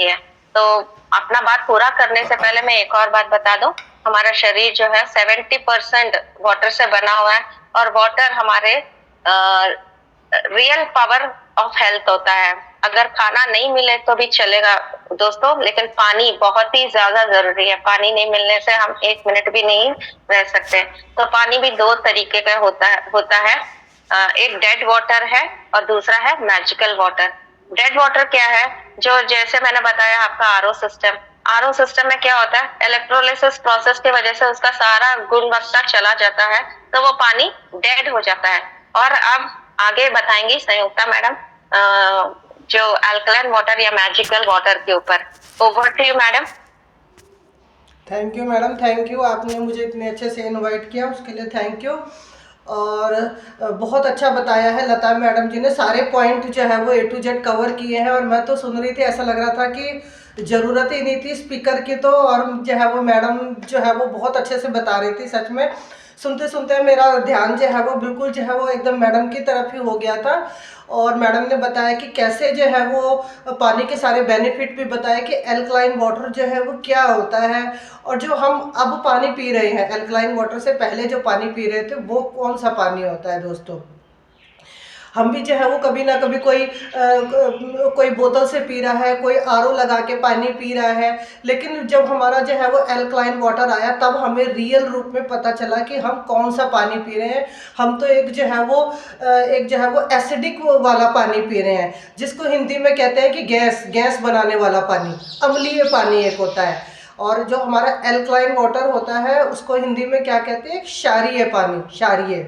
चाहिए। तो अपना बात पूरा करने से पहले मैं एक और बात बता दूं, हमारा शरीर जो है 70% वाटर से बना हुआ है और वाटर हमारे रियल पावर ऑफ हेल्थ होता है। अगर खाना नहीं मिले तो भी चलेगा दोस्तों, लेकिन पानी बहुत ही ज्यादा जरूरी है। पानी नहीं मिलने से हम एक मिनट भी नहीं रह सकते। तो पानी भी दो तरीके का होता है। एक डेड वाटर है और दूसरा है मैजिकल वाटर। डेड वाटर क्या है? जो जैसे मैंने बताया आपका आरओ सिस्टम में क्या होता है, इलेक्ट्रोलिसिस प्रोसेस की वजह से उसका सारा गुणवत्ता चला जाता है, तो वो पानी डेड हो जाता है। और अब आगे बताएंगी संयुक्ता मैडम जो अल्कलाइन वाटर या मैजिकल वाटर के ऊपर। Over to you madam. Thank you madam, thank you, आपने मुझे इतने अच्छे से इनवाइट किया उसके लिए थैंक यू। और बहुत अच्छा बताया है लता मैडम जी ने, सारे पॉइंट जो है वो A to Z कवर किए हैं। और मैं तो सुन रही थी, ऐसा लग रहा था कि ज़रूरत ही नहीं थी स्पीकर की। तो और जो है वो मैडम जो है वो बहुत अच्छे से बता रही थी। सच में सुनते सुनते मेरा ध्यान जो है वो बिल्कुल जो है वो एकदम मैडम की तरफ ही हो गया था। और मैडम ने बताया कि कैसे जो है वो पानी के सारे बेनिफिट भी बताया कि एल्कलाइन वाटर जो है वो क्या होता है। और जो हम अब पानी पी रहे हैं, एल्कलाइन वाटर से पहले जो पानी पी रहे थे वो कौन सा पानी होता है दोस्तों। हम भी जो है वो कभी ना कभी कोई बोतल से पी रहा है, कोई आरओ लगा के पानी पी रहा है। लेकिन जब हमारा जो है वो एल्कलाइन वाटर आया तब हमें रियल रूप में पता चला कि हम कौन सा पानी पी रहे हैं। हम तो एक जो है वो एसिडिक वाला पानी पी रहे हैं, जिसको हिंदी में कहते हैं कि गैस बनाने वाला पानी, अम्लीय पानी एक होता है। और जो हमारा एल्कलाइन वाटर होता है उसको हिंदी में क्या कहते हैं, क्षारीय पानी, क्षारीय।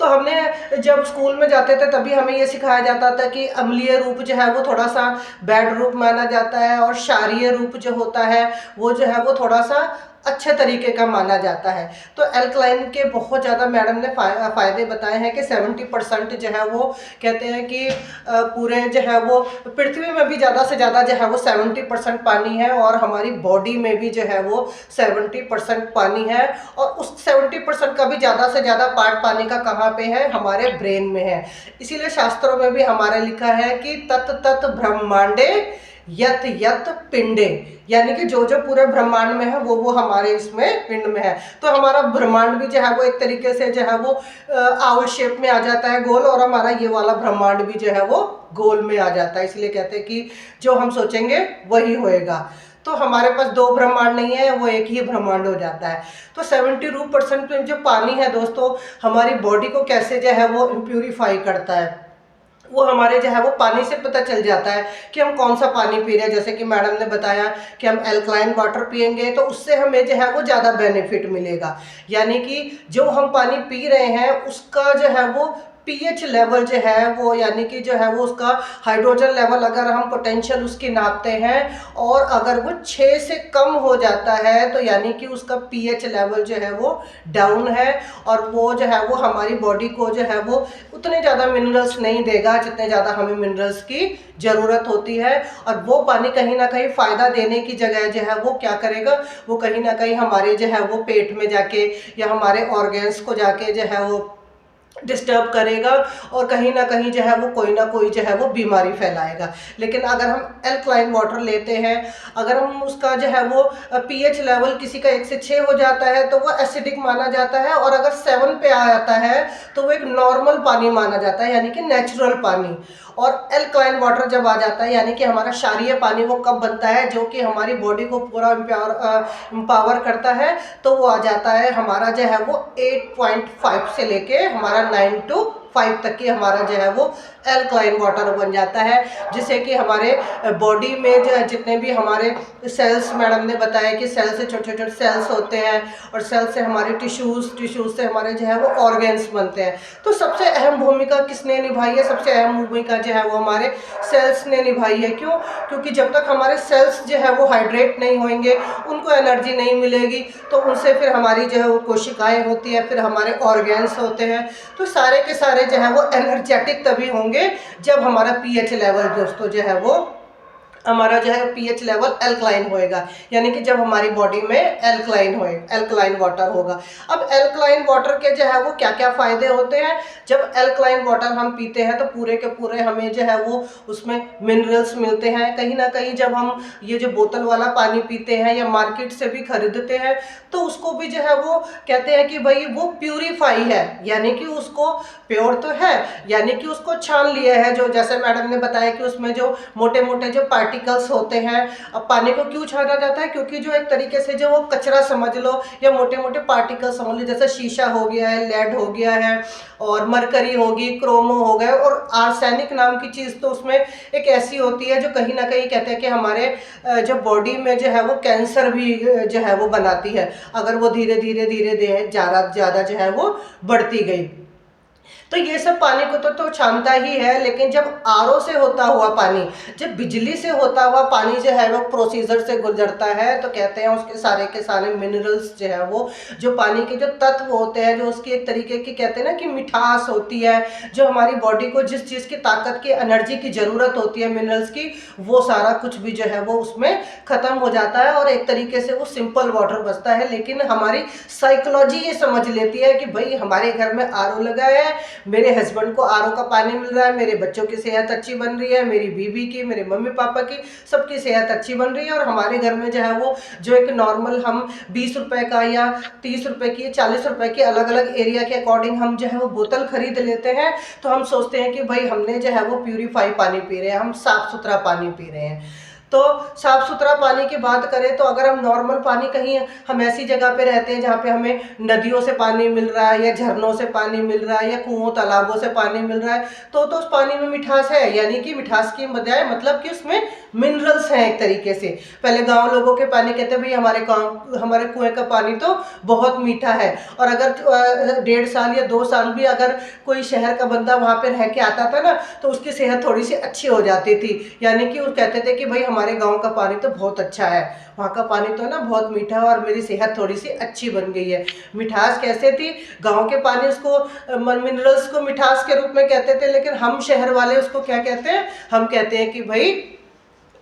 तो हमने जब स्कूल में जाते थे तभी हमें ये सिखाया जाता था कि अम्लीय रूप जो है वो थोड़ा सा बैड रूप माना जाता है और क्षारीय रूप जो होता है वो जो है वो थोड़ा सा अच्छे तरीके का माना जाता है। तो एल्कलाइन के बहुत ज़्यादा मैडम ने फ़ायदे बताए हैं कि 70% जो है वो कहते हैं कि पूरे जो है वो पृथ्वी में भी ज़्यादा से ज़्यादा जो है वो 70% पानी है और हमारी बॉडी में भी जो है वो 70% पानी है। और उस 70% का भी ज़्यादा से ज़्यादा पार्ट पानी का कहाँ पे है, हमारे ब्रेन में है। इसीलिए शास्त्रों में भी हमारे लिखा है कि तत् तत् ब्रह्मांडे यत यत पिंडे, यानी कि जो जो पूरे ब्रह्मांड में है वो हमारे इसमें पिंड में है। तो हमारा ब्रह्मांड भी जो है वो एक तरीके से जो है वो आउल शेप में आ जाता है, गोल, और हमारा ये वाला ब्रह्मांड भी जो है वो गोल में आ जाता है। इसलिए कहते हैं कि जो हम सोचेंगे वही होएगा। तो हमारे पास दो ब्रह्मांड नहीं है, वो एक ही ब्रह्मांड हो जाता है। तो 72% जो पानी है दोस्तों, हमारी बॉडी को कैसे जो है वो प्यूरिफाई करता है, वो हमारे जो है वो पानी से पता चल जाता है कि हम कौन सा पानी पी रहे हैं। जैसे कि मैडम ने बताया कि हम एल्कलाइन वाटर पियेंगे तो उससे हमें जो है वो ज़्यादा बेनिफिट मिलेगा। यानी कि जो हम पानी पी रहे हैं उसका जो है वो पीएच लेवल जो है वो, यानी कि जो है वो उसका हाइड्रोजन लेवल, अगर हम पोटेंशियल उसकी नापते हैं और अगर वो 6 से कम हो जाता है तो यानी कि उसका पीएच लेवल जो है वो डाउन है। और वो जो है वो हमारी बॉडी को जो है वो उतने ज़्यादा मिनरल्स नहीं देगा जितने ज़्यादा हमें मिनरल्स की ज़रूरत होती है। और वो पानी कहीं ना कहीं फ़ायदा देने की जगह जो है वो क्या करेगा, वो कहीं ना कहीं हमारे जो है वो पेट में जाके या हमारे ऑर्गेन्स को जाके जो है वो डिस्टर्ब करेगा और कहीं ना कहीं जो है वो कोई ना कोई जो है वो बीमारी फैलाएगा। लेकिन अगर हम एल्कलाइन वाटर लेते हैं, अगर हम उसका जो है वो पीएच लेवल किसी का 1 से 6 हो जाता है तो वो एसिडिक माना जाता है, और अगर 7 पे आ जाता है तो वो एक नॉर्मल पानी माना जाता है, यानी कि नेचुरल पानी। और एल्कलाइन वाटर जब आ जाता है यानी कि हमारा क्षारीय पानी, वो कब बनता है, जो कि हमारी बॉडी को पूरा एम्पावर करता है, तो वो आ जाता है हमारा जो है वो 8.5 से लेके हमारा 9 to 5 तक की हमारा जो है वो एल्कलाइन वाटर बन जाता है। जिससे कि हमारे बॉडी में जो जितने भी हमारे सेल्स, मैडम ने बताया कि सेल से छोटे छोटे सेल्स होते हैं और सेल से हमारे टिश्यूज़ से हमारे जो है वो ऑर्गेन्स बनते हैं। तो सबसे अहम भूमिका किसने निभाई है, सबसे अहम भूमिका जो है वो हमारे सेल्स ने निभाई है। क्यों? क्योंकि जब तक हमारे सेल्स जो है वो हाइड्रेट नहीं होंगे, उनको एनर्जी नहीं मिलेगी, तो उनसे फिर हमारी जो है वो कोशिकाएँ होती है, फिर हमारे ऑर्गेन्स होते हैं, तो सारे के सारे जो है वो एनर्जेटिक तभी होंगे जब हमारा पीएच लेवल दोस्तों जो है वो हमारा जो है पीएच लेवल एल्कलाइन होएगा, यानी कि जब हमारी बॉडी में एल्कलाइन वाटर होगा। अब एल्कलाइन वाटर के जो है वो क्या क्या फ़ायदे होते हैं। जब एल्कलाइन वाटर हम पीते हैं तो पूरे के पूरे हमें जो है वो उसमें मिनरल्स मिलते हैं। कहीं ना कहीं जब हम ये जो बोतल वाला पानी पीते हैं या मार्केट से भी खरीदते हैं तो उसको भी जो है वो कहते हैं कि भाई वो प्यूरीफाई है, यानी कि उसको प्योर तो है, यानी कि उसको छान लिया है। जो जैसे मैडम ने बताया कि उसमें जो मोटे मोटे जो पार्टिकल्स होते हैं, अब पानी को क्यों छाना जाता है, क्योंकि जो एक तरीके से जो वो कचरा समझ लो या मोटे मोटे पार्टिकल्स समझ लो, जैसे शीशा हो गया है, लेड हो गया है और मरकरी होगी, क्रोमो हो गए और आर्सेनिक नाम की चीज़ तो उसमें एक ऐसी होती है जो कहीं ना कहीं कहते हैं कि हमारे जो बॉडी में जो है वो कैंसर भी जो है वो बनाती है, अगर वो धीरे धीरे ज़्यादा जो है वो बढ़ती गई। तो ये सब पानी को तो छानता ही है, लेकिन जब आरओ से होता हुआ पानी, जब बिजली से होता हुआ पानी जो है वो प्रोसीजर से गुजरता है तो कहते हैं उसके सारे के सारे मिनरल्स जो है वो, जो पानी के जो तत्व होते हैं, जो उसकी एक तरीके की कहते हैं ना कि मिठास होती है, जो हमारी बॉडी को जिस चीज़ की ताकत की एनर्जी की ज़रूरत होती है मिनरल्स की, वो सारा कुछ भी जो है वो उसमें ख़त्म हो जाता है और एक तरीके से वो सिंपल वाटर बचता है। लेकिन हमारी साइकोलॉजी ये समझ लेती है कि भाई हमारे घर में आरओ लगा है, मेरे हस्बैंड को आरओ का पानी मिल रहा है, मेरे बच्चों की सेहत अच्छी बन रही है, मेरी बीवी की, मेरे मम्मी पापा की, सबकी सेहत अच्छी बन रही है और हमारे घर में जो है वो जो एक नॉर्मल हम 20 रुपए का या 30 रुपए की 40 रुपए की अलग अलग एरिया के अकॉर्डिंग हम जो है वो बोतल खरीद लेते हैं, तो हम सोचते हैं कि भाई हमने जो है वो प्यूरीफाई पानी पी रहे हैं, हम साफ़ सुथरा पानी पी रहे हैं। तो साफ़ सुथरा पानी की बात करें तो अगर हम नॉर्मल पानी, कहीं हम ऐसी जगह पे रहते हैं जहाँ पे हमें नदियों से पानी मिल रहा है या झरनों से पानी मिल रहा है या कुओं तालाबों से पानी मिल रहा है, तो उस पानी में मिठास है, यानी कि मिठास की बजाय मतलब कि उसमें मिनरल्स हैं एक तरीके से। पहले गांव लोगों के पानी कहते हैं भाई हमारे कुएं का पानी तो बहुत मीठा है, और अगर 1.5 साल या 2 साल भी अगर कोई शहर का बंदा वहाँ पे रह के आता था ना तो उसकी सेहत थोड़ी सी अच्छी हो जाती थी, यानी कि वो कहते थे कि भाई हमारे गांव का पानी तो बहुत अच्छा है, वहाँ का पानी तो ना बहुत मीठा है और मेरी सेहत थोड़ी सी अच्छी बन गई है। मिठास कैसे थी, गांव के पानी उसको मिनरल्स को मिठास के रूप में कहते थे, लेकिन हम शहर वाले उसको क्या कहते हैं, हम कहते हैं कि भाई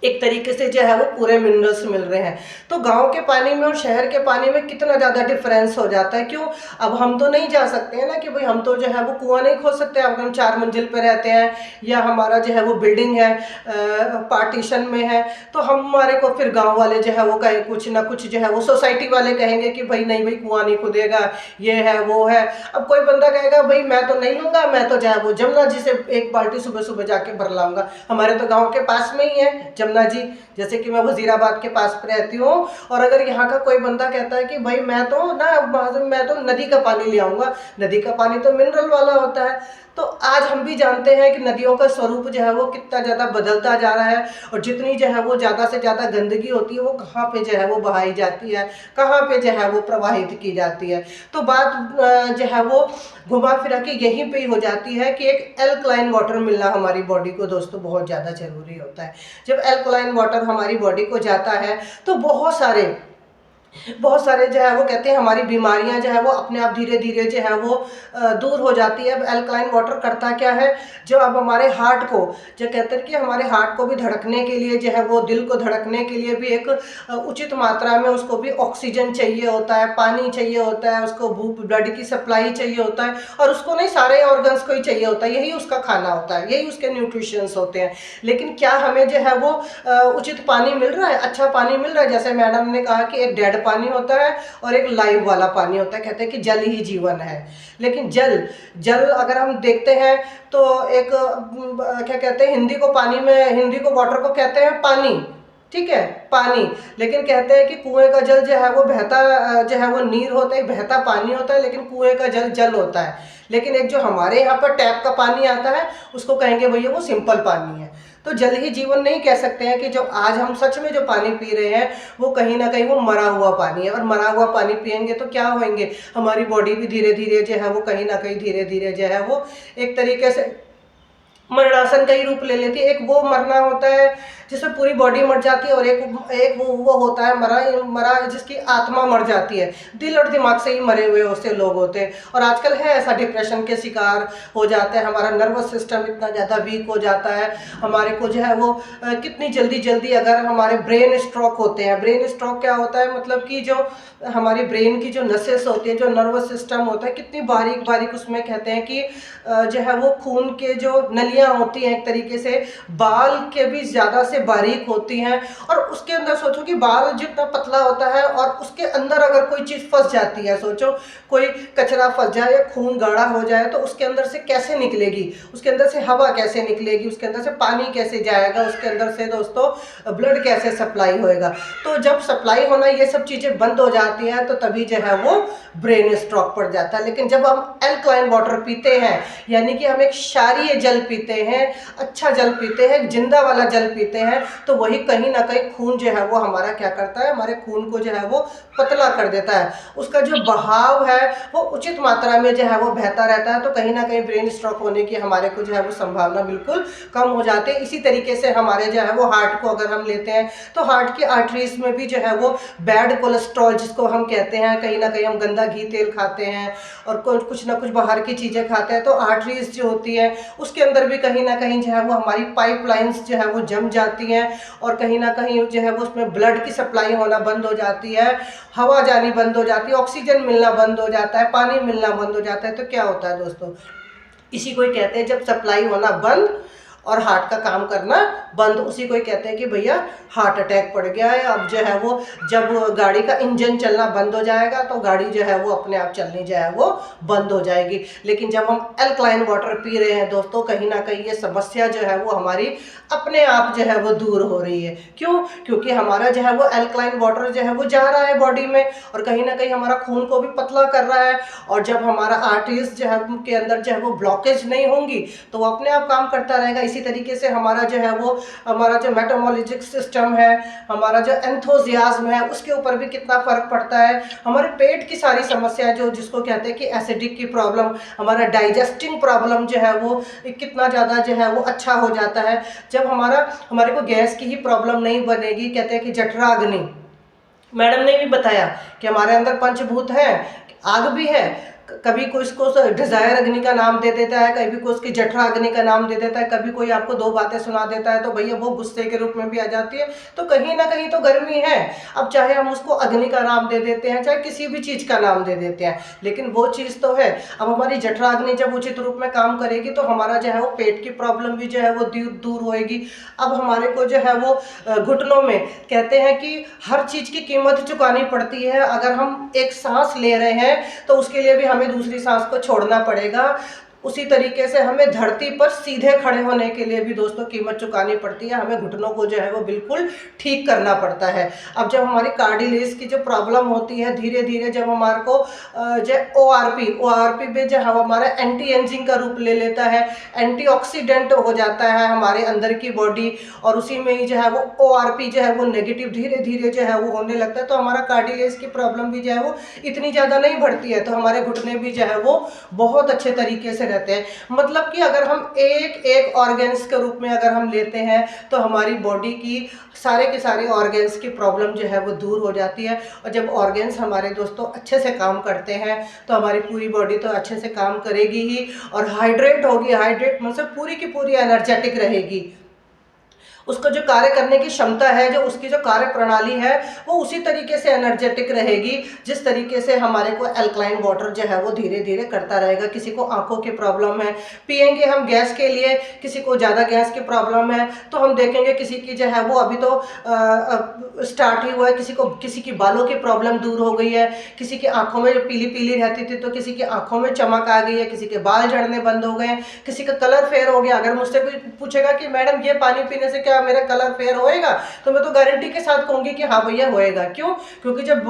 एक तरीके से जो है वो पूरे मिनरल्स मिल रहे हैं। तो गांव के पानी में और शहर के पानी में कितना ज़्यादा डिफरेंस हो जाता है। क्यों, अब हम तो नहीं जा सकते हैं ना कि भाई हम तो जो है वो कुआं नहीं खोद सकते, अगर हम 4 मंजिल पे रहते हैं या हमारा जो है वो बिल्डिंग है पार्टीशन में है, तो हमारे को फिर गांव वाले जो है वो कहें कुछ ना कुछ जो है वो सोसाइटी वाले कहेंगे कि भाई नहीं भाई कुआं नहीं खुदेगा, ये है वो है। अब कोई बंदा कहेगा भाई मैं तो नहीं लूँगा, मैं तो जो है वो जमुना जी से एक बाल्टी सुबह सुबह जाके भर लाऊंगा, हमारे तो गाँव के पास में ही है जमुना जी, जैसे कि मैं वजीराबाद के पास पे रहती हूँ। और अगर यहाँ का कोई बंदा कहता है कि भाई मैं तो नदी का पानी ले आऊँगा, नदी का पानी तो मिनरल वाला होता है। तो आज हम भी जानते हैं कि नदियों का स्वरूप जो है वो कितना ज़्यादा बदलता जा रहा है, और जितनी जो है वो ज़्यादा से ज़्यादा गंदगी होती है वो कहाँ पे जो है वो बहाई जाती है, कहाँ पे जो है वो प्रवाहित की जाती है। तो बात जो है वो घुमा फिरा के यहीं पे ही हो जाती है कि एक एल्कलाइन वाटर मिलना हमारी बॉडी को दोस्तों बहुत ज़्यादा ज़रूरी होता है। जब एल्कलाइन वाटर हमारी बॉडी को जाता है तो बहुत सारे जो है वो कहते हैं हमारी बीमारियां जो है वो अपने आप धीरे धीरे जो है वो दूर हो जाती है। अब एल्कलाइन वाटर करता क्या है, जो अब हमारे हार्ट को, जो कहते हैं कि हमारे हार्ट को भी धड़कने के लिए जो है वो, दिल को धड़कने के लिए भी एक उचित मात्रा में उसको भी ऑक्सीजन चाहिए होता है, पानी चाहिए होता है, उसको ब्लड की सप्लाई चाहिए होता है, और उसको नहीं सारे ऑर्गन्स को ही चाहिए होता है, यही उसका खाना होता है, यही उसके न्यूट्रिशंस होते हैं। लेकिन क्या हमें जो है वो उचित पानी मिल रहा है, अच्छा पानी मिल रहा है? जैसे मैडम ने कहा कि एक डेड पानी होता है और एक लाइव वाला पानी होता है, कहते हैं कि जल ही जीवन है। लेकिन जल अगर हम देखते हैं तो एक क्या कहते हैं, हिंदी को वाटर को कहते हैं पानी, ठीक है, पानी। लेकिन कहते हैं कि कुएं का जल जो है वो बहता जो है वो नीर होता है, बहता पानी होता है, लेकिन कुएं का जल जल होता है। लेकिन एक जो हमारे यहाँ पर टैप का पानी आता है उसको कहेंगे भैया वो सिंपल पानी है। तो जल ही जीवन नहीं कह सकते हैं कि जो आज हम सच में जो पानी पी रहे हैं वो कहीं ना कहीं वो मरा हुआ पानी है, और मरा हुआ पानी पियेंगे तो क्या होंगे, हमारी बॉडी भी धीरे धीरे जो है वो कहीं ना कहीं धीरे धीरे जो है वो एक तरीके से मरणासन का ही रूप ले लेती है। एक वो मरना होता है जिसमें पूरी बॉडी मर जाती है, और एक एक वो होता है मरा मरा जिसकी आत्मा मर जाती है, दिल और दिमाग से ही मरे हुए उससे लोग होते हैं। और आजकल है ऐसा, डिप्रेशन के शिकार हो जाते हैं, हमारा नर्वस सिस्टम इतना ज़्यादा वीक हो जाता है, हमारे को जो है वो कितनी जल्दी जल्दी अगर हमारे ब्रेन स्ट्रोक होते हैं। ब्रेन स्ट्रोक क्या होता है, मतलब कि जो हमारी ब्रेन की जो नसेस होती है, जो नर्वस सिस्टम होता है, कितनी बारीक बारीक उसमें कहते हैं कि जो है वो खून के जो नलियाँ होती हैं एक तरीके से बाल के भी ज़्यादा से बारीक होती हैं। और उसके अंदर सोचो कि बाल जितना पतला होता है और उसके अंदर अगर कोई चीज़ फंस जाती है, सोचो कोई कचरा फंस जाए या खून गाढ़ा हो जाए तो उसके अंदर से कैसे निकलेगी, उसके अंदर से हवा कैसे निकलेगी, उसके अंदर से पानी कैसे जाएगा, उसके अंदर से दोस्तों ब्लड कैसे सप्लाई होएगा। तो जब सप्लाई होना ये सब चीज़ें बंद हो जाती हैं तो तभी जो है वो ब्रेन स्ट्रोक पड़ जाता है। लेकिन जब हम एल्कलाइन वाटर पीते हैं, यानी कि हम एक क्षारीय जल पीते हैं, अच्छा जल पीते हैं, जिंदा वाला जल पीते हैं, तो वही कहीं ना कहीं खून जो है वो हमारा क्या करता है, हमारे खून को जो है वो पतला कर देता है। उसका जो बहाव है वो उचित मात्रा में जो है वो बहता रहता है, तो कहीं ना कहीं ब्रेन स्ट्रोक होने की हमारे को जो है वो संभावना बिल्कुल कम हो जाती है। इसी तरीके से हमारे जो है वो हार्ट को अगर हम लेते हैं तो हार्ट की आर्टरीज में भी जो है वो बैड कोलेस्ट्रॉल जिसको हम कहते हैं, कहीं ना कहीं हम गंदा घी तेल खाते हैं और कुछ ना कुछ बाहर की चीज़ें खाते हैं, तो आर्टरीज जो होती है उसके अंदर भी कहीं ना कहीं जो है वो हमारी पाइपलाइंस जो है वो जम जाती हैं और कहीं ना कहीं जो है वो उसमें ब्लड की सप्लाई होना बंद हो जाती है, हवा जानी बंद हो जाती है, ऑक्सीजन मिलना बंद हो जाता है, पानी मिलना बंद हो जाता है। तो क्या होता है दोस्तों, इसी को ही कहते हैं जब सप्लाई होना बंद और हार्ट का काम करना बंद, उसी को ही कहते हैं कि भैया हार्ट अटैक पड़ गया है। अब जो है वो जब गाड़ी का इंजन चलना बंद हो जाएगा तो गाड़ी जो है वो अपने आप चलनी जो है वो बंद हो जाएगी। लेकिन जब हम एल्कलाइन वाटर पी रहे हैं दोस्तों, कहीं ना कहीं ये समस्या जो है वो हमारी अपने आप जो है वो दूर हो रही है। क्यों? क्योंकि हमारा जो है वो एल्कलाइन वाटर जो है वो जा रहा है बॉडी में और कहीं ना कहीं हमारा खून को भी पतला कर रहा है। और जब हमारा आर्टरीज जो है के अंदर जो है वो ब्लॉकेज नहीं होंगी तो वो अपने आप काम करता रहेगा। इसी तरीके से हमारा जो है वो हमारा जो मेटाबॉलिक सिस्टम है, हमारा जो एंथोजियाज्म है, उसके ऊपर भी कितना फर्क पड़ता है। हमारे पेट की सारी समस्या जो जिसको कहते हैं कि एसिडिक की प्रॉब्लम, हमारा डाइजेस्टिंग प्रॉब्लम जो है वो कितना ज़्यादा जो है वो अच्छा हो जाता है। जब हमारे को गैस की ही प्रॉब्लम नहीं बनेगी, कहते हैं कि जठराग्नि, मैडम ने भी बताया कि हमारे अंदर पंचभूत हैं, आग भी है, कभी कोई इसको डिजायर अग्नि का नाम दे देता है, कभी कोई उसकी जठरा अग्नि का नाम दे देता है, कभी कोई आपको दो बातें सुना देता है तो भैया वो गुस्से के रूप में भी आ जाती है। तो कहीं ना कहीं तो गर्मी है, अब चाहे हम उसको अग्नि का नाम दे देते हैं, चाहे किसी भी चीज़ का नाम दे देते हैं, लेकिन वो चीज़ तो है। अब हमारी जठरा अग्नि जब उचित रूप में काम करेगी तो हमारा जो है वो पेट की प्रॉब्लम भी जो है वो दूर होएगी। अब हमारे को जो है वो घुटनों में कहते हैं कि हर चीज़ की कीमत चुकानी पड़ती है। अगर हम एक सांस ले रहे हैं तो उसके लिए भी हमें दूसरी सांस को छोड़ना पड़ेगा। उसी तरीके से हमें धरती पर सीधे खड़े होने के लिए भी दोस्तों कीमत चुकानी पड़ती है, हमें घुटनों को जो है वो बिल्कुल ठीक करना पड़ता है। अब जब हमारी कार्डिलेज की जो प्रॉब्लम होती है, धीरे धीरे जब हमारे को जो ओआरपी में जो हमारा एंटी एजिंग का रूप ले लेता है, एंटीऑक्सीडेंट हो जाता है हमारे अंदर की बॉडी, और उसी में ही जो है वो ओआरपी जो है वो नेगेटिव धीरे धीरे जो है वो होने लगता है, तो हमारा कार्डिलेज की प्रॉब्लम भी जो है वो इतनी ज़्यादा नहीं बढ़ती है, तो हमारे घुटने भी जो है वो बहुत अच्छे तरीके से रहते हैं। मतलब कि अगर हम एक एक ऑर्गन्स के रूप में अगर हम लेते हैं तो हमारी बॉडी की सारे के सारे ऑर्गन्स की प्रॉब्लम जो है वो दूर हो जाती है। और जब ऑर्गन्स हमारे दोस्तों अच्छे से काम करते हैं तो हमारी पूरी बॉडी तो अच्छे से काम करेगी ही और हाइड्रेट होगी। हाइड्रेट मतलब पूरी की पूरी एनर्जेटिक रहेगी, उसको जो कार्य करने की क्षमता है, जो उसकी जो कार्य प्रणाली है वो उसी तरीके से एनर्जेटिक रहेगी जिस तरीके से हमारे को एल्कलाइन वाटर जो है वो धीरे धीरे करता रहेगा। किसी को आंखों की प्रॉब्लम है, पिएंगे हम गैस के लिए, किसी को ज़्यादा गैस की प्रॉब्लम है तो हम देखेंगे किसी की जो है वो अभी तो स्टार्ट ही हुआ है, किसी की बालों की प्रॉब्लम दूर हो गई है, किसी की आंखों में जो पीली पीली रहती थी तो किसी की आंखों में चमक आ गई है, किसी के बाल झड़ने बंद हो गए, किसी का कलर फेयर हो गया। अगर मुझसे कोई पूछेगा कि मैडम ये पानी पीने से क्या मेरा कलर फेयर होएगा, तो मैं तो गारंटी के साथ कहूंगी कि हाँ भैया होएगा। क्यों? क्योंकि जब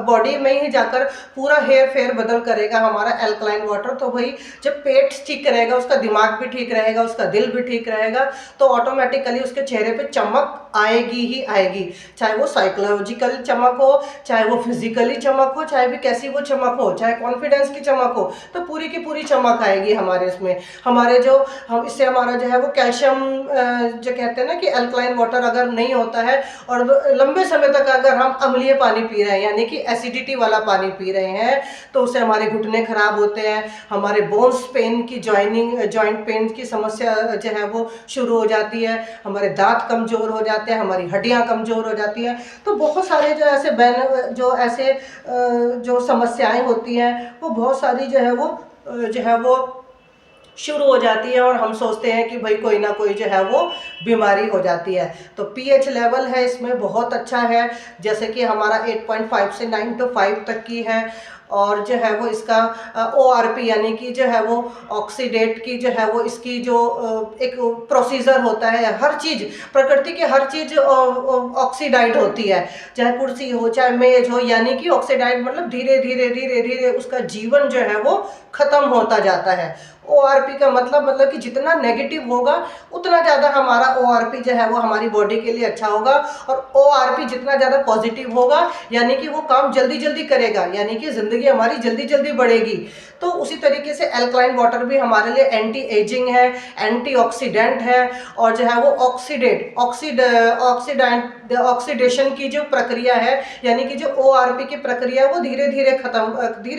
बॉडी में ही जाकर पूरा हेयर फेयर बदल करेगा हमारा एल्कलाइन वाटर, तो भाई जब पेट ठीक रहेगा, उसका दिमाग भी ठीक रहेगा, उसका दिल भी ठीक रहेगा, तो ऑटोमेटिकली उसके चेहरे पे चमक आएगी ही आएगी, चाहे वो साइकोलॉजिकल चमक हो, चाहे वो फिजिकली चमक हो, चाहे भी कैसी वो चमक हो, चाहे कॉन्फिडेंस की चमक हो, तो पूरी की पूरी चमक आएगी हमारे इसमें। हमारे जो हम इससे हमारा जो है वो कैल्शियम, जो कहते हैं ना कि अल्कलाइन वाटर अगर नहीं होता है और लंबे समय तक अगर हम अम्लीय पानी पी रहे हैं यानी कि एसिडिटी वाला पानी पी रहे हैं, तो उससे हमारे घुटने खराब होते हैं, हमारे बोन्स पेन की जॉइंट पेन की समस्या जो है वो शुरू हो जाती है, हमारे दांत कमज़ोर हो जाते हैं, हमारी हड्डियां कमज़ोर हो जाती हैं। तो बहुत सारे जो ऐसे जो समस्याएं होती हैं वो बहुत सारी जो है वो शुरू हो जाती है, और हम सोचते हैं कि भाई कोई ना कोई जो है वो बीमारी हो जाती है। तो पीएच लेवल है इसमें बहुत अच्छा है, जैसे कि हमारा 8.5 से 9 to 5 तक की है। और जो है वो इसका ORP यानी कि जो है वो ऑक्सीडेट की जो है वो इसकी जो एक प्रोसीजर होता है, हर चीज़ प्रकृति की हर चीज़ ऑक्सीडाइड होती है, चाहे कुर्सी हो चाहे मेज हो, यानी कि ऑक्सीडाइड मतलब धीरे धीरे धीरे धीरे उसका जीवन जो है वो खत्म होता जाता है। ORP का मतलब कि जितना नेगेटिव होगा उतना ज़्यादा हमारा ORP जो है वो हमारी बॉडी के लिए अच्छा होगा, और ORP जितना ज़्यादा पॉजिटिव होगा यानी कि वो काम जल्दी जल्दी करेगा, यानी कि ज़िंदगी हमारी जल्दी जल्दी बढ़ेगी। तो उसी तरीके से अल्कलाइन वाटर भी हमारे लिए एंटी एजिंग है, एंटीऑक्सीडेंट है, और जो है वो ऑक्सीडेशन की जो प्रक्रिया है यानी कि जो ORP की प्रक्रिया है वो धीरे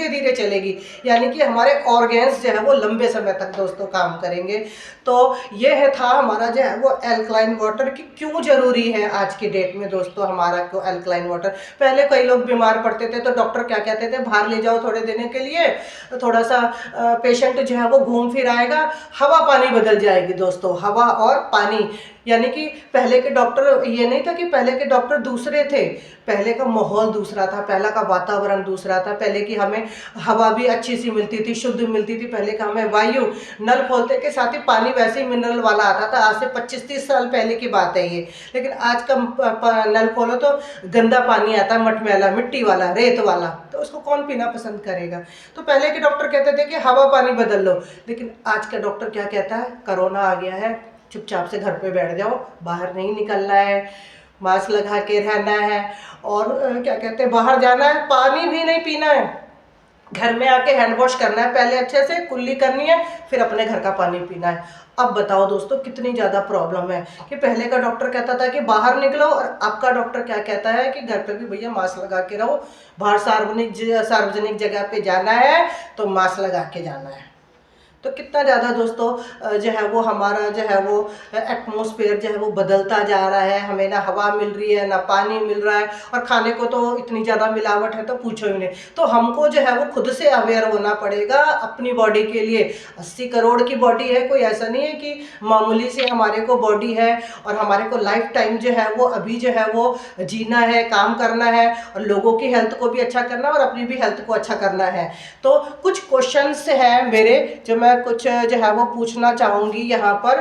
धीरे चलेगी, यानी कि हमारे ऑर्गेन्स जो है वो लंबे समय तक दोस्तों काम करेंगे। तो ये है था हमारा जो है वो अल्कलाइन वाटर की क्यों ज़रूरी है आज की डेट में दोस्तों हमारा को अल्कलाइन वाटर। पहले कई लोग बीमार पड़ते थे तो डॉक्टर क्या कहते थे, बाहर ले जाओ थोड़े देने के लिए, थोड़ा सा पेशेंट जो है वो घूम फिर आएगा, हवा पानी बदल जाएगी दोस्तों, हवा और पानी। यानी कि पहले के डॉक्टर, ये नहीं था कि पहले के डॉक्टर दूसरे थे, पहले का माहौल दूसरा था, पहले का वातावरण दूसरा था, पहले की हमें हवा भी अच्छी सी मिलती थी, शुद्ध मिलती थी, पहले का हमें वायु, नल खोलते के साथ ही पानी वैसे ही मिनरल वाला आता था। आज से 25-30 साल पहले की बात है ये, लेकिन आज का नल खोलो तो गंदा पानी आता है, मटमैला, मिट्टी वाला, रेत वाला, तो उसको कौन पीना पसंद करेगा। तो पहले के डॉक्टर कहते थे कि हवा पानी बदल लो, लेकिन आज का डॉक्टर क्या कहता है, कोरोना आ गया है, चुपचाप से घर पे बैठ जाओ, बाहर नहीं निकलना है, मास्क लगा के रहना है, और क्या कहते हैं, बाहर जाना है पानी भी नहीं पीना है, घर में आके हैंड वॉश करना है, पहले अच्छे से कुल्ली करनी है, फिर अपने घर का पानी पीना है। अब बताओ दोस्तों कितनी ज़्यादा प्रॉब्लम है कि पहले का डॉक्टर कहता था कि बाहर निकलो, और आपका डॉक्टर क्या कहता है कि घर पे भी भैया मास्क लगा के रहो, बाहर सार्वजनिक जगह पे जाना है तो मास्क लगा के जाना है। तो कितना ज़्यादा दोस्तों जो है वो हमारा जो है वो एटमॉस्फेयर जो है वो बदलता जा रहा है, हमें ना हवा मिल रही है ना पानी मिल रहा है, और खाने को तो इतनी ज़्यादा मिलावट है तो पूछो ही नहीं। तो हमको जो है वो खुद से अवेयर होना पड़ेगा अपनी बॉडी के लिए। 80 करोड़ की बॉडी है, कोई ऐसा नहीं है कि मामूली से हमारे को बॉडी है, और हमारे को लाइफ टाइम जो है वो अभी जो है वो जीना है, काम करना है, और लोगों की हेल्थ को भी अच्छा करना है और अपनी भी हेल्थ को अच्छा करना है। तो कुछ क्वेश्चंस हैं मेरे जो मैं कुछ जो है वो पूछना चाहूँगी यहाँ पर,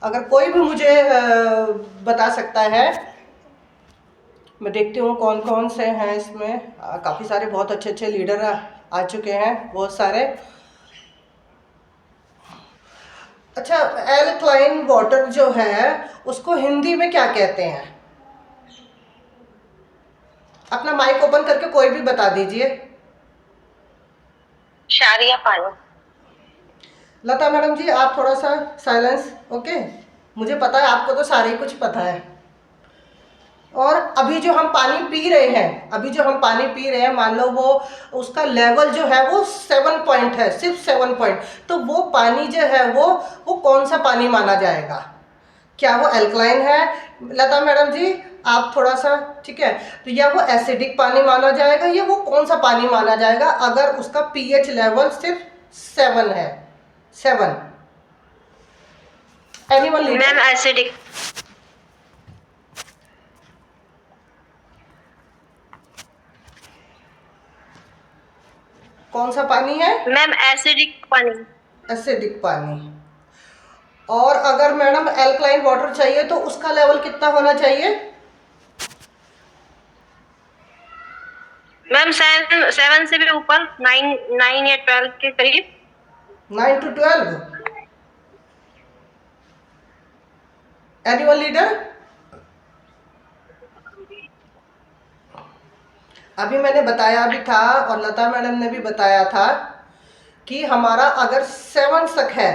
अगर कोई भी मुझे बता सकता है। मैं देखती हूँ कौन कौन से हैं इसमें, काफ़ी सारे बहुत अच्छे अच्छे लीडर आ चुके हैं, बहुत सारे। अच्छा, एल्कलाइन वाटर जो है उसको हिंदी में क्या कहते हैं? अपना माइक ओपन करके कोई भी बता दीजिए। क्षारीय पानी। लता मैडम जी आप थोड़ा सा साइलेंस, ओके। मुझे पता है आपको तो सारे ही कुछ पता है। और अभी जो हम पानी पी रहे हैं, मान लो वो उसका लेवल जो है वो 7 पॉइंट है, सिर्फ 7 पॉइंट, तो वो पानी जो है वो कौन सा पानी माना जाएगा? क्या वो अल्कलाइन है? लता मैडम जी आप थोड़ा सा, ठीक है, तो या वो एसिडिक पानी माना जाएगा, या वो कौन सा पानी माना जाएगा अगर उसका पीएच लेवल सिर्फ 7 है? 7। Anyone leader? Ma'am acidic. कौन सा पानी है? मैम एसिडिक पानी। एसिडिक पानी। और अगर मैडम अल्कलाइन वाटर चाहिए तो उसका लेवल कितना होना चाहिए? मैम 7 से भी ऊपर, 9 या 12 के करीब। 9 to 12। Anyone leader? अभी मैंने बताया भी था और लता मैडम ने भी बताया था कि हमारा अगर 7 तक है,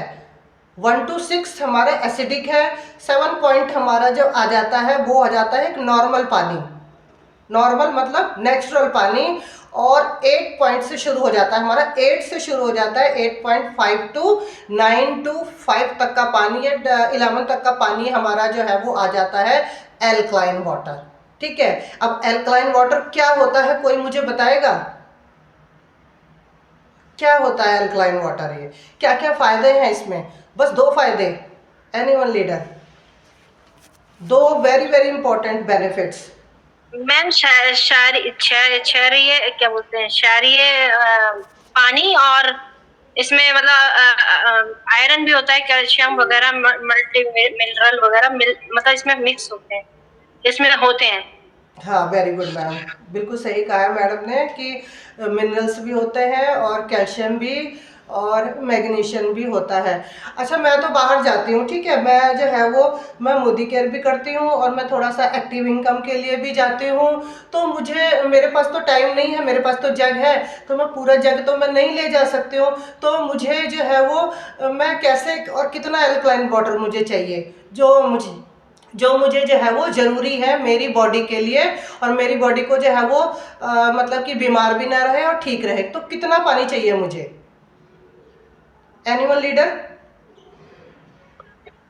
1 to 6 हमारा एसिडिक है, 7 पॉइंट हमारा जो आ जाता है वो आ जाता है एक नॉर्मल पानी, नॉर्मल मतलब नेचुरल पानी। और 8 पॉइंट से शुरू हो जाता है हमारा, 8 से शुरू हो जाता है, 8.5 टू 9 टू 5 तक का पानी या 11 तक का पानी हमारा जो है वो आ जाता है एल्कलाइन वाटर। ठीक है, अब एल्कलाइन वाटर क्या होता है, कोई मुझे बताएगा क्या होता है एल्कलाइन वाटर, ये क्या क्या फायदे हैं इसमें? बस 2 फायदे, anyone leader, 2 very very important benefits. Ma'am क्षारीय क्या बोलते हैं, क्षारीय पानी, और इसमें मतलब आयरन भी होता है, कैल्शियम वगैरह, मल्टी मिनरल वगैरह मतलब इसमें मिक्स होते हैं, इसमें होते हैं। हाँ वेरी गुड मैम, बिल्कुल सही कहा है मैडम ने कि मिनरल्स भी होते हैं और कैल्शियम भी और मैग्नीशियम भी होता है। अच्छा मैं तो बाहर जाती हूँ, ठीक है, मैं जो है वो मैं मोदी केयर भी करती हूँ और मैं थोड़ा सा एक्टिव इनकम के लिए भी जाती हूँ। तो मुझे, मेरे पास तो टाइम नहीं है, मेरे पास तो जग है, तो मैं पूरा जग तो मैं नहीं ले जा सकती हूँ। तो मुझे जो है वो मैं कैसे और कितना एल्कलाइन वाटर मुझे चाहिए, जो मुझे जो है वो ज़रूरी है मेरी बॉडी के लिए, और मेरी बॉडी को जो है वो मतलब कि बीमार भी ना रहे और ठीक रहे, तो कितना पानी चाहिए मुझे, एनिमल लीडर?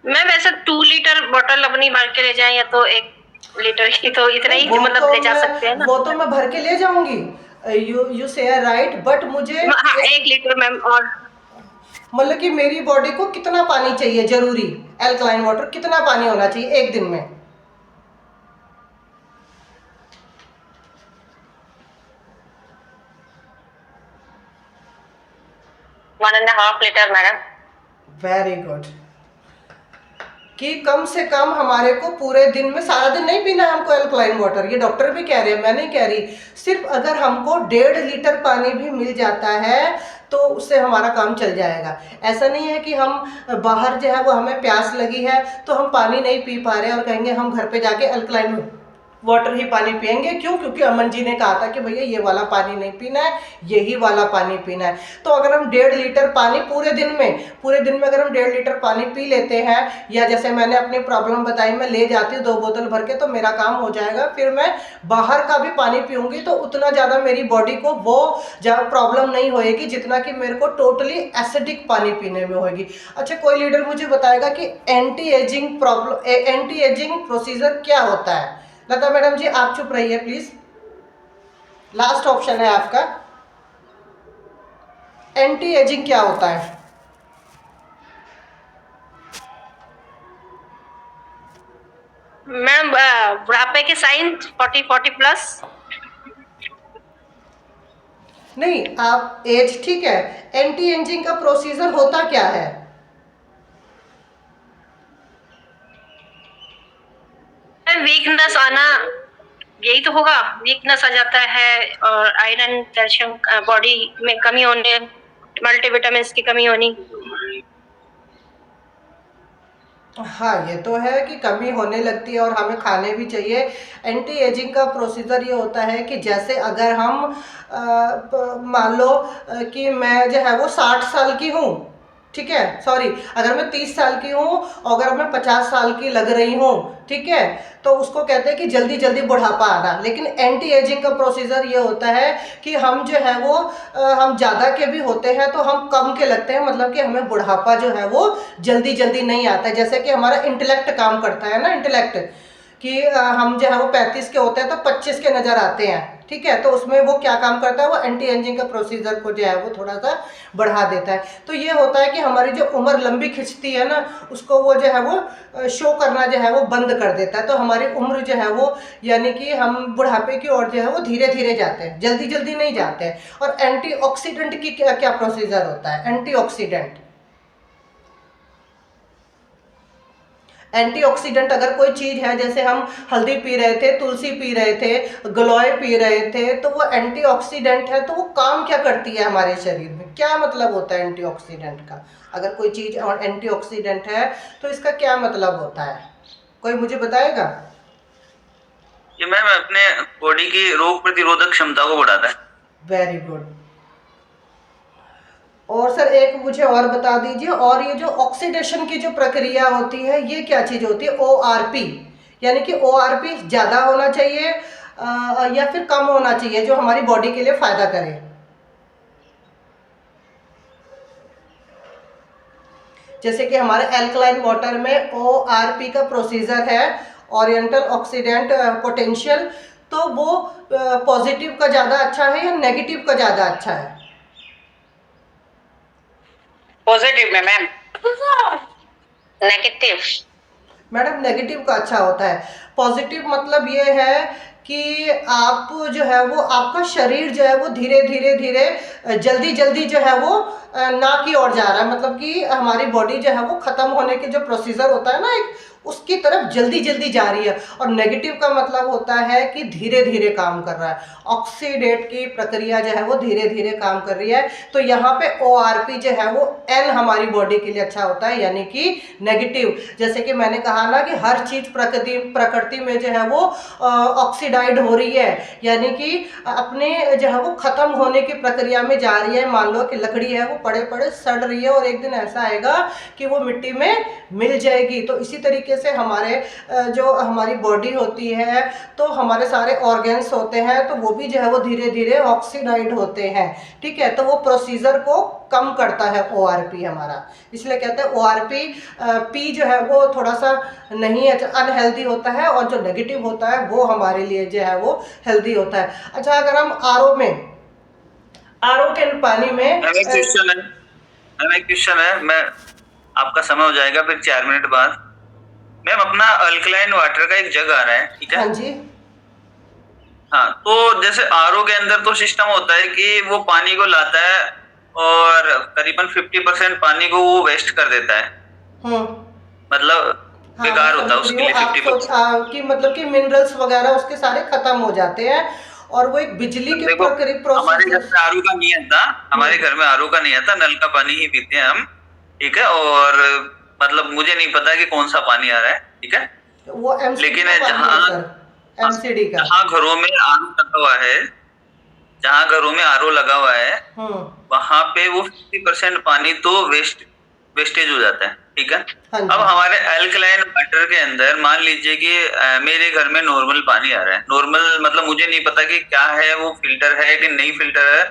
मैं वैसे 2 लीटर बोतल अपनी भर के ले जाएं, या तो 1 लीटर की, तो इतना ही मतलब ले जा सकते हैं ना। वो तो मैं भर के ले जाऊंगी, यू से राइट, बट मुझे हाँ 1 लीटर मैम। और मतलब कि मेरी बॉडी को कितना पानी चाहिए जरूरी, एल्कलाइन वाटर कितना पानी होना चाहिए एक दिन में? 1.5 लीटर मैडम। वेरी गुड, कि कम से कम हमारे को पूरे दिन में, सारा दिन नहीं पीना है हमको एल्कलाइन वाटर, ये डॉक्टर भी कह रहे हैं, मैं नहीं कह रही। सिर्फ अगर हमको 1.5 लीटर पानी भी मिल जाता है तो उससे हमारा काम चल जाएगा। ऐसा नहीं है कि हम बाहर जो है वो हमें प्यास लगी है तो हम पानी नहीं पी पा रहे और कहेंगे हम घर पे जाके एल्कलाइन वाटर ही पानी पियेंगे। क्यों? क्योंकि अमन जी ने कहा था कि भैया ये वाला पानी नहीं पीना है, यही वाला पानी पीना है। तो अगर हम 1.5 लीटर पानी पूरे दिन में अगर हम 1.5 लीटर पानी पी लेते हैं, या जैसे मैंने अपनी प्रॉब्लम बताई, मैं ले जाती हूँ 2 बोतल भर के, तो मेरा काम हो जाएगा। फिर मैं बाहर का भी पानी पीऊँगी तो उतना ज़्यादा मेरी बॉडी को वो ज़्यादा प्रॉब्लम नहीं होएगी जितना कि मेरे को टोटली एसिडिक पानी पीने में होएगी। अच्छा कोई लीडर मुझे बताएगा कि एंटी एजिंग प्रोसीजर क्या होता है? लता मैडम जी आप चुप रहिए प्लीज, लास्ट ऑप्शन है आपका। एंटी एजिंग क्या होता है? मैम बुढ़ापे के साइन 40 प्लस। नहीं, आप एज ठीक है, एंटी एजिंग का प्रोसीजर होता क्या है? वीकनेस आना, यही तो होगा, वीकनेस आ जाता है, और आयरन कैल्शियम बॉडी में कमी होने, मल्टीविटामिन की कमी होनी। हाँ ये तो है कि कमी होने लगती है और हमें खाने भी चाहिए। एंटी एजिंग का प्रोसीजर ये होता है कि जैसे अगर हम मान लो कि मैं जो है वो 60 साल की हूँ, ठीक है, सॉरी, अगर मैं 30 साल की हूँ और अगर मैं 50 साल की लग रही हूँ, ठीक है, तो उसको कहते हैं कि जल्दी जल्दी बुढ़ापा आना। लेकिन एंटी एजिंग का प्रोसीजर ये होता है कि हम जो है वो हम ज़्यादा के भी होते हैं तो हम कम के लगते हैं, मतलब कि हमें बुढ़ापा जो है वो जल्दी जल्दी नहीं आता है। जैसे कि हमारा इंटेलेक्ट काम करता है ना, इंटेलेक्ट कि हम जो है वो 35 के होते हैं तो 25 के नज़र आते हैं, ठीक है, तो उसमें वो क्या काम करता है, वो एंटी एजिंग का प्रोसीजर को जो है वो थोड़ा सा बढ़ा देता है। तो ये होता है कि हमारी जो उम्र लंबी खिंचती है ना, उसको वो जो है वो शो करना जो है वो बंद कर देता है। तो हमारी उम्र जो है वो, यानी कि हम बुढ़ापे की ओर जो है वो धीरे धीरे जाते हैं, जल्दी जल्दी नहीं जाते हैं। और एंटीऑक्सीडेंट की क्या क्या प्रोसीजर होता है? एंटीऑक्सीडेंट अगर कोई चीज़ है, जैसे हम हल्दी पी रहे थे, तुलसी पी रहे थे, गलोय पी रहे थे, तो वो एंटीऑक्सीडेंट है। तो वो काम क्या करती है हमारे शरीर में, क्या मतलब होता है एंटीऑक्सीडेंट का? अगर कोई चीज़ एंटीऑक्सीडेंट है तो इसका क्या मतलब होता है, कोई मुझे बताएगा? ये मैम अपने बॉडी की रोग प्रतिरोधक क्षमता को बढ़ाता है। Very good. और सर एक मुझे और बता दीजिए, और ये जो ऑक्सीडेशन की जो प्रक्रिया होती है ये क्या चीज़ होती है? ORP, यानी कि ORP ज़्यादा होना चाहिए या फिर कम होना चाहिए जो हमारी बॉडी के लिए फ़ायदा करे? जैसे कि हमारे एल्कलाइन वाटर में ORP का प्रोसीजर है, ओरिएंटल ऑक्सीडेंट पोटेंशियल, तो वो पॉजिटिव का ज़्यादा अच्छा है या नेगेटिव का ज़्यादा अच्छा है? पॉजिटिव में मैम। नेगेटिव। मैडम नेगेटिव का अच्छा होता है। पॉजिटिव मतलब ये है कि आप जो है वो आपका शरीर जो है वो धीरे धीरे धीरे जल्दी जल्दी जो है वो ना की ओर जा रहा है, मतलब कि हमारी बॉडी जो है वो ख़त्म होने के जो प्रोसीजर होता है ना एक, उसकी तरफ जल्दी जल्दी जा रही है। और नेगेटिव का मतलब होता है कि धीरे धीरे काम कर रहा है, ऑक्सीडेट की प्रक्रिया जो है वो धीरे धीरे काम कर रही है। तो यहाँ पे ORP जो है वो N हमारी बॉडी के लिए अच्छा होता है, यानी कि नेगेटिव। जैसे कि मैंने कहा ना कि हर चीज़ प्रकृति में जो है वो ऑक्सीडाइड हो रही है, यानी कि अपने जो है वो ख़त्म होने की प्रक्रिया में जा रही है। मान लो कि लकड़ी है वो पड़े पड़े सड़ रही है और एक दिन ऐसा आएगा कि वो मिट्टी में मिल जाएगी। तो इसी तरीके से हमारे जो हमारी बॉडी होती है, तो हमारे सारे ऑर्गन्स होते हैं, तो वो भी जो है वो धीरे धीरे ऑक्सीडाइड होते हैं। ठीक है, तो वो प्रोसीजर को कम करता है ORP हमारा, इसलिए कहते हैं ORP P जो है वो थोड़ा सा नहीं अच्छा, अनहेल्दी होता है, और जो नेगेटिव होता है वो हमारे लिए जो है वो हेल्दी होता है। अच्छा, अगर हम RO के पानी में मैम एक क्वेश्चन है, मैं आपका समय हो जाएगा फिर 4 मिनट बाद। मैम अपना अल्कलाइन वाटर का एक जग आ रहा है, ठीक है? हाँ जी। हाँ, तो जैसे आरओ के अंदर तो सिस्टम होता है कि वो पानी को लाता है और करीबन 50% पानी को वो वेस्ट कर देता है, मतलब हाँ, बेकार मैं होता है समझ रही उसके हूँ। लिए आप 50%। कि मतलब कि मिनरल्स वगैरह उसके सारे खत्म हो जाते हैं, और वो एक बिजली के देखो, हमारे घर प्रोसेस। में आरओ का नहीं आता, हमारे घर में आरओ का नहीं आता, नल का पानी ही पीते हैं हम, ठीक है? और मतलब मुझे नहीं पता कि कौन सा पानी आ रहा है, ठीक है? वो MCD लेकिन का पानी है जहाँ सर, MCD का। जहाँ घरों में आरओ लगा हुआ है, जहाँ घरों में आरओ लगा हुआ है, वहां पे वो 50% पानी तो वेस्टेज हो जाता है, ठीक है? हाँ अब जी। हमारे एल्कलाइन वाटर के अंदर मान लीजिए कि मेरे घर में नॉर्मल पानी आ रहा है, नॉर्मल मतलब मुझे नहीं पता कि क्या है, वो फिल्टर है कि नहीं फिल्टर है,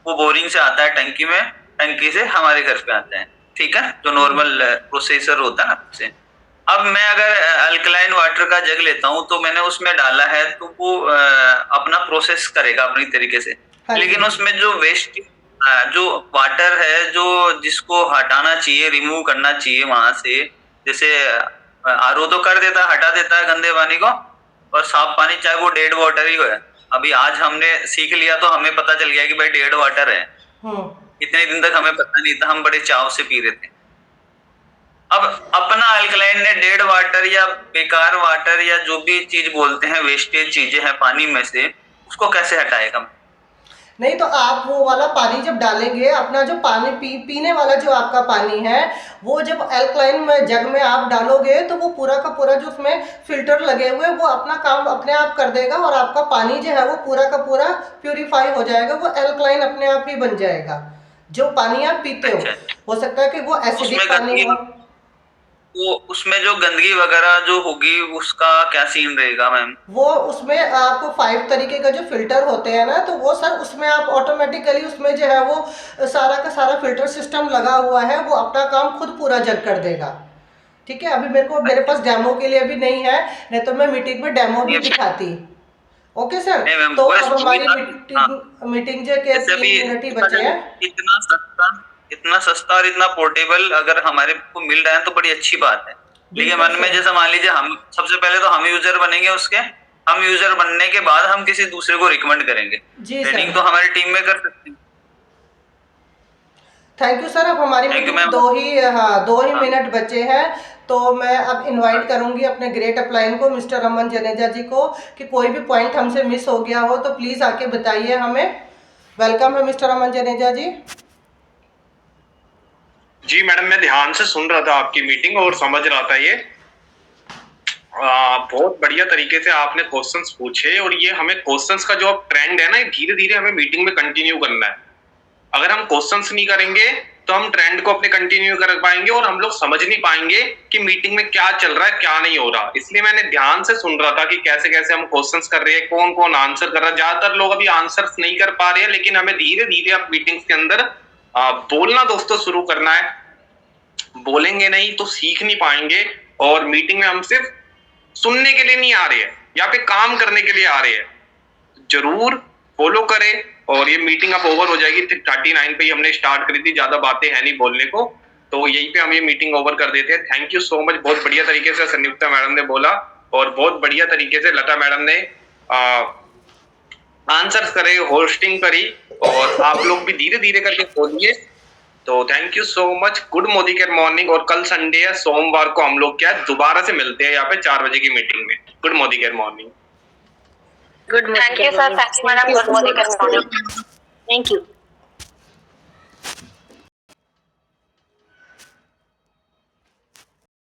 वो बोरिंग से आता है टंकी में, टंकी से हमारे घर पे आता है, ठीक है? जो नॉर्मल प्रोसेसर होता है ना उससे। अब मैं अगर अल्कलाइन वाटर का जग लेता हूँ तो मैंने उसमें डाला है, तो वो अपना प्रोसेस करेगा अपनी तरीके से, हाँ लेकिन जी। उसमें जो वेस्ट जो वाटर है जो जिसको हटाना चाहिए, रिमूव करना चाहिए वहां से, जैसे आरओ तो कर देता है, हटा देता है गंदे पानी को, और साफ पानी चाहे वो डेड वाटर ही हो। अभी आज हमने सीख लिया तो हमें पता चल गया कि भाई डेड वाटर है, इतने दिन तक हमें पता नहीं था, हम बड़े चाव से पी रहे थे। अब अपना अल्कलाइन ने डेड वाटर या बेकार वाटर या जो भी चीज बोलते हैं, वेस्टेज चीजें हैं पानी में से, उसको कैसे हटाएगा? नहीं, तो आप वो वाला पानी जब डालेंगे, अपना जो पानी पीने वाला जो आपका पानी है, वो जब अल्कलाइन में जग में आप डालोगे, तो वो पूरा का पूरा जो उसमें फिल्टर लगे हुए वो अपना काम अपने आप कर देगा, और आपका पानी जो है वो पूरा का पूरा प्यूरिफाई हो जाएगा, वो अल्कलाइन अपने आप ही बन जाएगा जो पानी आप पीते हो। अच्छा, हो सकता है कि वो एसिडिक पानी हो। तो उसमें जो गंदगी वगैरह जो होगी उसका क्या सीन रहेगा मैम? वो उसमें आपको 5 तरीके का जो फिल्टर होते हैं ना, तो वो सर उसमें आप ऑटोमेटिकली उसमें जो है वो सारा का सारा फिल्टर सिस्टम लगा हुआ है, वो अपना काम खुद पूरा जग कर देगा। ठीक है, अभी मेरे पास डेमो के लिए अभी नहीं है, नहीं तो मैं मीटिंग में डेमो भी दिखाती। ओके सर, नहीं मैम, तो बस अब हमारी हाँ, मीटिंग जो के जैसे 3 अभी मिनट ही बचे हैं। इतना सस्ता और इतना पोर्टेबल अगर हमारे को मिल रहा है तो बड़ी अच्छी बात है। लेकिन बिल्कुल मन में सर। जैसे मान लीजिए हम सबसे पहले तो हम यूजर बनेंगे उसके, हम यूजर बनने के बाद हम किसी दूसरे को रिकमेंड करेंगे। जी सर। ट्रेनिंग तो हमारी टीम में कर सकते हैं। Thank you sir. अब हमारी थैंक यू मीटिंग मैम। दो ही हाँ, मिनट बचे हैं, तो मैं अब इनवाइट करूंगी अपने ग्रेट अपलाइन को, मिस्टर रमन जनेजा जी को, कि कोई भी पॉइंट हमसे मिस हो गया हो तो प्लीज़ आके बताइए हमें। वेलकम है मिस्टर रमन जनेजा जी। जी मैडम, मैं ध्यान से सुन रहा था आपकी मीटिंग और समझ रहा था ये। बहुत बढ़िया तरीके से आपने क्वेश्चंस पूछे, और ये हमें क्वेश्चंस का जो अब ट्रेंड है ना, धीरे धीरे हमें मीटिंग में कंटिन्यू करना है। अगर हम क्वेश्चंस नहीं करेंगे तो हम ट्रेंड को अपने कंटिन्यू कर पाएंगे, और हम लोग समझ नहीं पाएंगे कि मीटिंग में क्या चल रहा है, क्या नहीं हो रहा। इसलिए मैंने ध्यान से सुन रहा था कि कैसे कैसे हम क्वेश्चंस कर रहे हैं, कौन कौन आंसर कर रहा है। ज्यादातर लोग अभी आंसर्स नहीं कर पा रहे हैं, लेकिन हमें धीरे धीरे अब मीटिंग्स के अंदर बोलना दोस्तों शुरू करना है। बोलेंगे नहीं तो सीख नहीं पाएंगे, और मीटिंग में हम सिर्फ सुनने के लिए नहीं आ रहे हैं, यहाँ पे काम करने के लिए आ रहे हैं। जरूर फॉलो करें, और ये मीटिंग अब ओवर हो जाएगी। 39 पे ही हमने स्टार्ट करी थी, ज्यादा बातें है नहीं बोलने को, तो यहीं पे हम ये मीटिंग ओवर कर देते हैं। Thank you so much. बहुत बढ़िया तरीके से संयुक्ता मैडम ने बोला, और बहुत बढ़िया तरीके से लता मैडम ने आंसर्स करे, होस्टिंग करी, और आप लोग भी धीरे धीरे करके बोलिए। तो thank you so much. Good Modi care morning. और कल संडे है, सोमवार को हम लोग क्या दोबारा से मिलते हैं यहाँ पे 4 बजे की मीटिंग में। Good Modi care morning. Good thank you sir, thank you madam, good morning. Thank you.